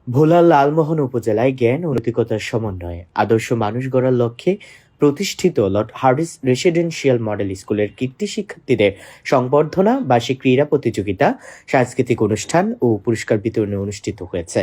ভোলার লালমোহন উপজেলায় জ্ঞান ও নৈতিকতার সমন্বয়ে আদর্শ মানুষ গড়ার লক্ষ্যে প্রতিষ্ঠিত লর্ড হার্ডিস রেসিডেন্সিয়াল মডেল স্কুলের কীর্তি শিক্ষার্থীদের সংবর্ধনা, বার্ষিক ক্রীড়া প্রতিযোগিতা, সাংস্কৃতিক অনুষ্ঠান ও পুরস্কার বিতরণী অনুষ্ঠিত হয়েছে।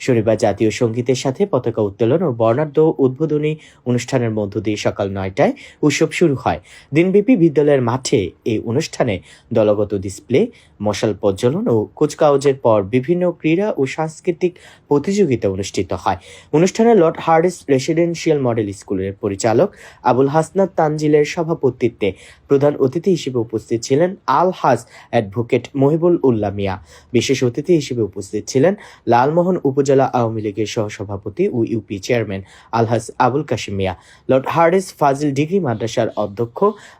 শনিবার জাতীয় সঙ্গীতের সাথে পতাকা উত্তোলন ও বর্ণাঢ্য উদ্বোধনী অনুষ্ঠানের মধ্য দিয়ে সকাল ৯টায় উৎসব শুরু হয়। দিনব্যাপী বিদ্যালয়ের মাঠে এই অনুষ্ঠানে দলগত ডিসপ্লে, মশাল প্রজ্বলন ও কুচকাওয়াজের পর বিভিন্ন ক্রীড়া ও সাংস্কৃতিক প্রতিযোগিতা অনুষ্ঠিত হয়। অনুষ্ঠানে লর্ড হার্ডিস রেসিডেন্সিয়াল মডেল স্কুলের পরিচালক আবুল হাসনাত তানজিলের সভাপতিত্বে প্রধান অতিথি হিসেবে উপস্থিত ছিলেন আলহাজ অ্যাডভোকেট মহিবুল উল্লাহ মিয়া। বিশেষ অতিথি হিসেবে উপস্থিত ছিলেন লালমোহন উপজেলা আওয়ামী লীগের সহসভাপতি ও ইউপি চেয়ারম্যান আলহাজ আবুল কাশিম মিয়া, লর্ড হার্ডিস ফাজিল ডিগ্রি মাদ্রাসার অধ্যক্ষ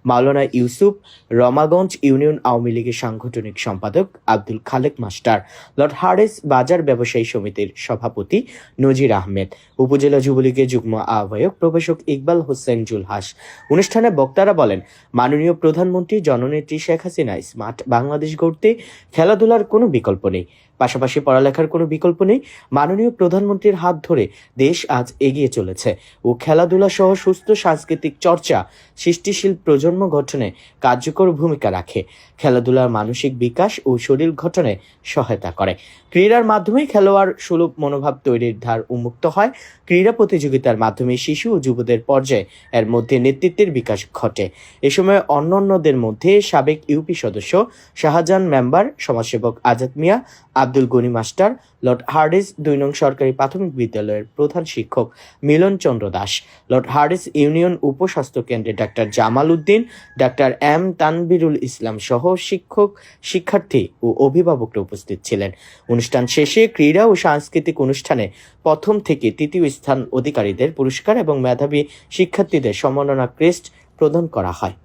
মাওলানা ইউসুফ, রমাগঞ্জ ইউনিয়ন আওয়ামী লীগের সাংগঠনিক সম্পাদক আব্দুল খালেক মাস্টার, লর্ড হার্ডিস বাজার ব্যবসায়ী সমিতির সভাপতি নজির আহমেদ, উপজেলা যুবলীগের যুগ্ম আহ্বায়ক প্রভাষক ইকবাল হোসেন জুলহাস। অনুষ্ঠানে বক্তারা বলেন, মাননীয় প্রধানমন্ত্রী জননেত্রী শেখ হাসিনা স্মার্ট বাংলাদেশ গড়তে খেলাধুলার কোনো বিকল্প নেই, পাশাপাশি পড়ালেখার কোনো বিকল্প নেই। মাননীয় প্রধানমন্ত্রীর হাত ধরে দেশ আজ এগিয়ে চলেছে ও খেলাধুলা সহ সুস্থ সাংস্কৃতিক চর্চা সৃষ্টিশীল প্রজন্ম গঠনে কার্যকর ভূমিকা রাখে। খেলাধুলার মানসিক বিকাশ ও শরীর গঠনে সহায়তা করে। ক্রীড়ার মাধ্যমে খেলোয়াড় সুলভ মনোভাব তৈরির ধার উন্মুক্ত হয়। ক্রীড়া প্রতিযোগিতার মাধ্যমে শিশু ও যুবদের পর্যায়ে এর মধ্যে নেতৃত্বের বিকাশ ঘটে। এ সময় অন্যান্যদের মধ্যে সাবেক ইউপি সদস্য শাহজাহান মেম্বার, সমাজসেবক Azad Mia, Abdul Gani master, Lord Hardinge ২ নং সরকারি প্রাথমিক বিদ্যালয়ের প্রধান শিক্ষক Milon Chandra Das, Lord Hardinge union উপস্বাস্থ্য কেন্দ্রের doctor Jamal Uddin, doctor M Tanvirul Islam সহ শিক্ষক, শিক্ষার্থী ও অভিভাবকরা উপস্থিত ছিলেন। অনুষ্ঠান শেষে ক্রীড়া ও সাংস্কৃতিক অনুষ্ঠানে প্রথম থেকে তৃতীয় স্থান অধিকারীদের পুরস্কার এবং মেধাবী শিক্ষার্থীদের সম্মাননা ক্রেস্ট প্রদান করা হয়।